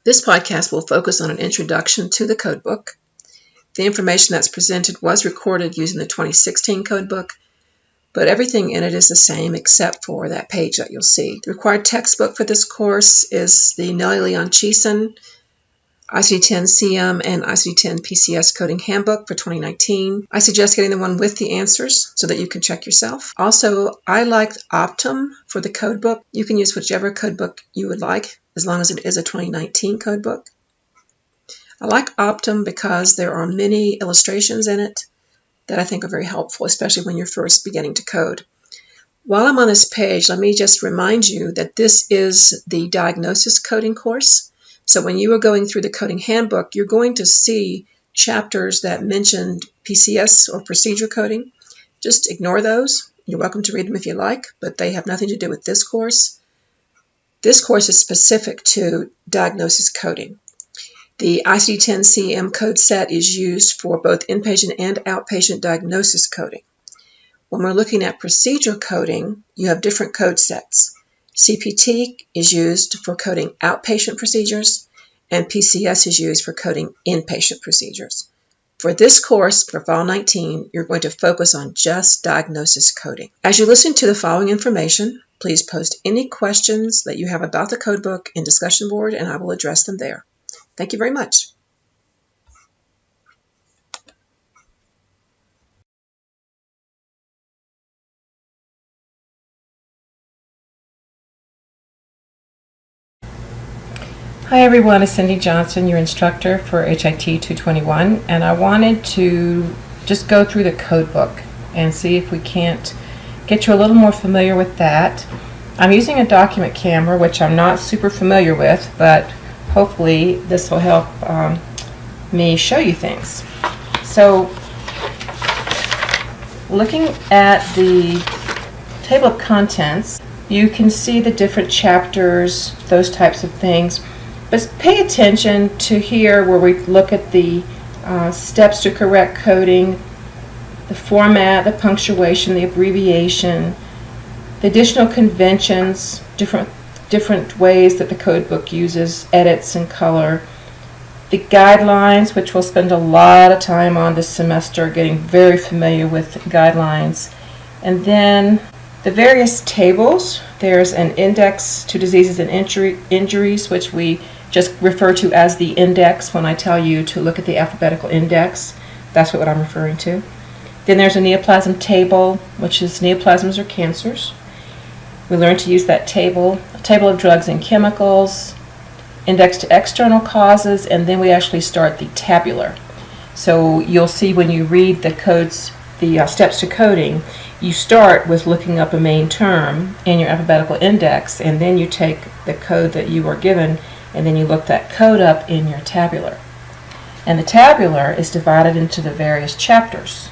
This podcast will focus on an introduction to the codebook. The information that's presented was recorded using the 2016 codebook, but everything in it is the same except for that page that you'll see. The required textbook for this course is the Nellie Leon Cheeson ICD-10-CM and ICD-10-PCS Coding Handbook for 2019. I suggest getting the one with the answers so that you can check yourself. Also, I like Optum for the codebook. You can use whichever codebook you would like, as long as it is a 2019 codebook. I like Optum because there are many illustrations in it that I think are very helpful, especially when you're first beginning to code. While I'm on this page, let me just remind you that this is the diagnosis coding course. So when you are going through the coding handbook, you're going to see chapters that mentioned PCS or procedure coding. Just ignore those. You're welcome to read them if you like, but they have nothing to do with this course. This course is specific to diagnosis coding. The ICD-10-CM code set is used for both inpatient and outpatient diagnosis coding. When we're looking at procedure coding, you have different code sets. CPT is used for coding outpatient procedures, and PCS is used for coding inpatient procedures. For this course, for Fall 19, you're going to focus on just diagnosis coding. As you listen to the following information, please post any questions that you have about the codebook in discussion board, and I will address them there. Thank you very much. Hi everyone, it's Cindy Johnson, your instructor for HIT 221, and I wanted to just go through the code book and see if we can't get you a little more familiar with that. I'm using a document camera, which I'm not super familiar with, but hopefully this will help me show you things. So, looking at the table of contents, you can see the different chapters, those types of things. But pay attention to here where we look at the steps to correct coding, the format, the punctuation, the abbreviation, the additional conventions, different ways that the code book uses edits and color, the guidelines, which we'll spend a lot of time on this semester getting very familiar with guidelines, and then the various tables. There's an index to diseases and injuries, which we just refer to as the index when I tell you to look at the alphabetical index. That's what I'm referring to. Then there's a Neoplasm Table, which is neoplasms or cancers. We learn to use that table, a table of drugs and chemicals, index to external causes, and then we actually start the tabular. So you'll see when you read the codes, the steps to coding, you start with looking up a main term in your alphabetical index, and then you take the code that you are given, and then you look that code up in your tabular. And the tabular is divided into the various chapters.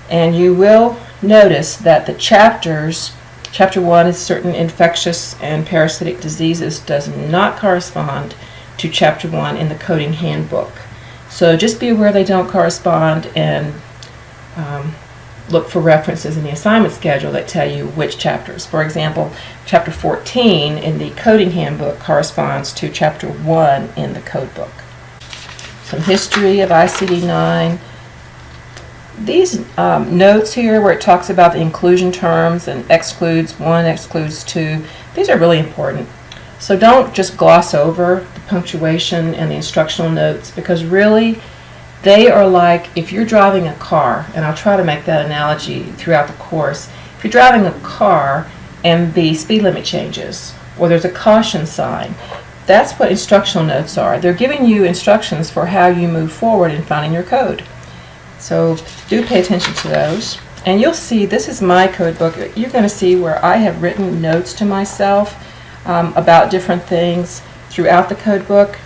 And you will notice that the chapters, Chapter 1 is certain infectious and parasitic diseases, does not correspond to Chapter 1 in the coding handbook. So just be aware they don't correspond, and look for references in the assignment schedule that tell you which chapters. For example, Chapter 14 in the coding handbook corresponds to Chapter 1 in the code book. Some history of ICD-9. These notes here where it talks about the inclusion terms and excludes 1, excludes 2, these are really important. So don't just gloss over the punctuation and the instructional notes, because really they are like if you're driving a car, and I'll try to make that analogy throughout the course. If you're driving a car and the speed limit changes, or there's a caution sign, that's what instructional notes are. They're giving you instructions for how you move forward in finding your code. So do pay attention to those. And you'll see, this is my code book. You're going to see where I have written notes to myself about different things throughout the code book.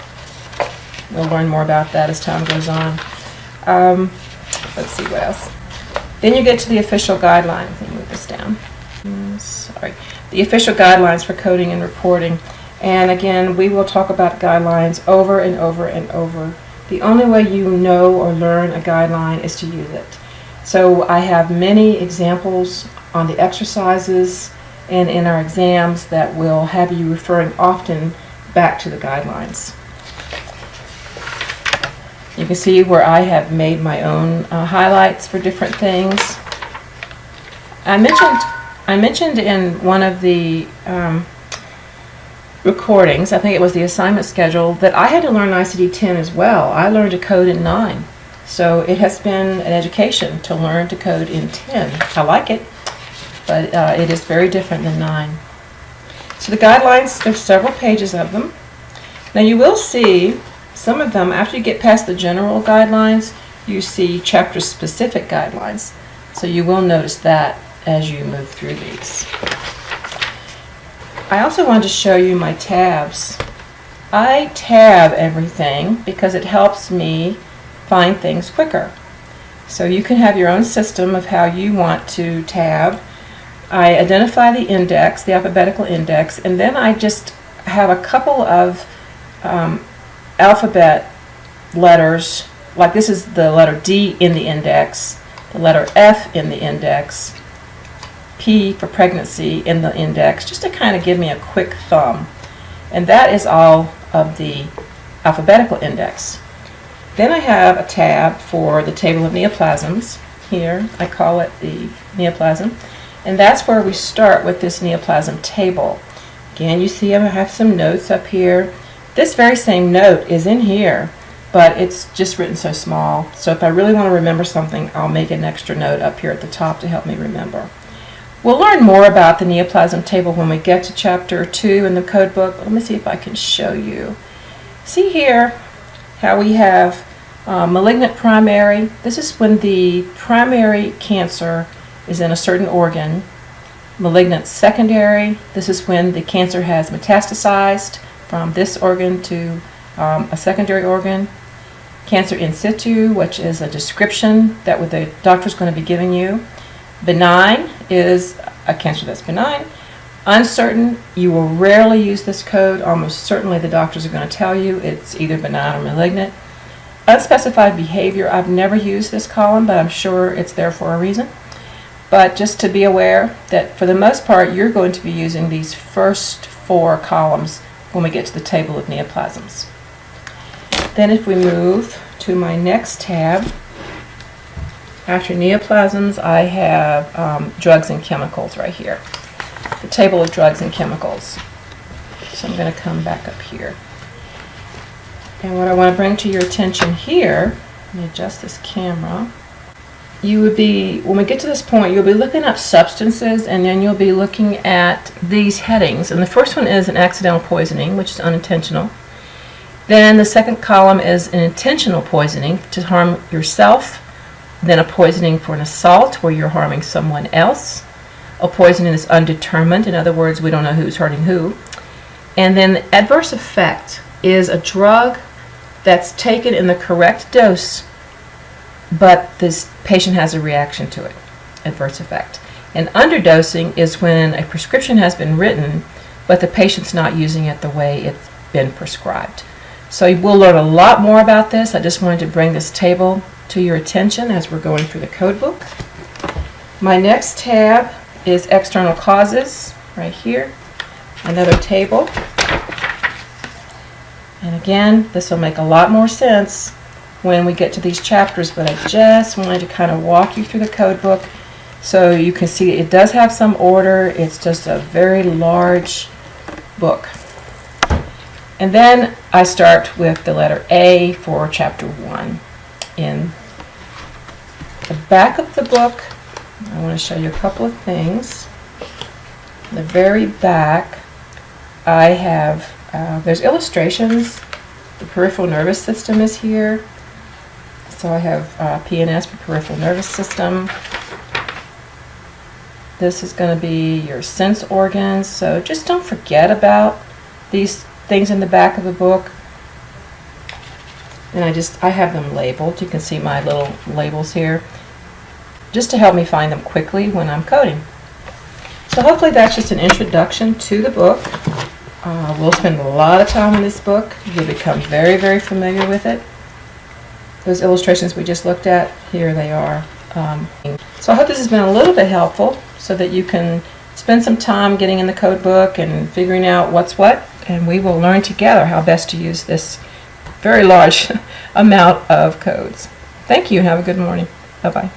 We'll learn more about that as time goes on. Let's see what else. Then you get to the official guidelines. Let me move this down. Sorry. The official guidelines for coding and reporting. And again, we will talk about guidelines over and over and over. The only way you know or learn a guideline is to use it. So I have many examples on the exercises and in our exams that will have you referring often back to the guidelines. You can see where I have made my own highlights for different things. I mentioned in one of the recordings, I think it was the assignment schedule, that I had to learn ICD-10 as well. I learned to code in 9. So it has been an education to learn to code in 10. I like it, but it is very different than 9. So the guidelines, there's several pages of them. Now you will see some of them, after you get past the general guidelines, you see chapter-specific guidelines. So you will notice that as you move through these. I also wanted to show you my tabs. I tab everything because it helps me find things quicker. So you can have your own system of how you want to tab. I identify the index, the alphabetical index, and then I just have a couple of alphabet letters, like this is the letter D in the index, the letter F in the index, P for pregnancy in the index, just to kind of give me a quick thumb. And that is all of the alphabetical index. Then I have a tab for the table of neoplasms. Here, I call it the neoplasm. And that's where we start with this neoplasm table. Again, you see I have some notes up here. This very same note is in here, but it's just written so small. So if I really want to remember something, I'll make an extra note up here at the top to help me remember. We'll learn more about the neoplasm table when we get to chapter 2 in the code book. Let me see if I can show you. See here how we have malignant primary. This is when the primary cancer is in a certain organ. Malignant secondary. This is when the cancer has metastasized from this organ to a secondary organ. Cancer in situ, which is a description that the doctor is going to be giving you. Benign is a cancer that's benign. Uncertain, you will rarely use this code. Almost certainly the doctors are going to tell you it's either benign or malignant. Unspecified behavior, I've never used this column, but I'm sure it's there for a reason. But just to be aware that for the most part, you're going to be using these first 4 columns when we get to the table of neoplasms. Then if we move to my next tab, after neoplasms, I have drugs and chemicals right here. The table of drugs and chemicals. So I'm going to come back up here. And what I want to bring to your attention here, let me adjust this camera. You would be, when we get to this point, you'll be looking up substances, and then you'll be looking at these headings. And the first one is an accidental poisoning, which is unintentional. Then the second column is an intentional poisoning to harm yourself. Then a poisoning for an assault where you're harming someone else. A poisoning is undetermined, in other words, we don't know who's hurting who. And then the adverse effect is a drug that's taken in the correct dose, but this patient has a reaction to it, adverse effect. And underdosing is when a prescription has been written, but the patient's not using it the way it's been prescribed. So we'll learn a lot more about this. I just wanted to bring this table to your attention as we're going through the code book. My next tab is external causes, right here. Another table. And again, this will make a lot more sense when we get to these chapters, but I just wanted to kind of walk you through the code book so you can see it does have some order. It's just a very large book. And then I start with the letter A for chapter 1. In the back of the book, I want to show you a couple of things. In the very back, I have, there's illustrations. The peripheral nervous system is here. So I have PNS for peripheral nervous system. This is going to be your sense organs. So just don't forget about these things in the back of the book. And I have them labeled. You can see my little labels here, just to help me find them quickly when I'm coding. So hopefully that's just an introduction to the book. We'll spend a lot of time in this book. You'll become very, very familiar with it. Those illustrations we just looked at, here they are. So I hope this has been a little bit helpful so that you can spend some time getting in the code book and figuring out what's what. and we will learn together how best to use this very large amount of codes. Thank you and have a good morning. Bye-bye.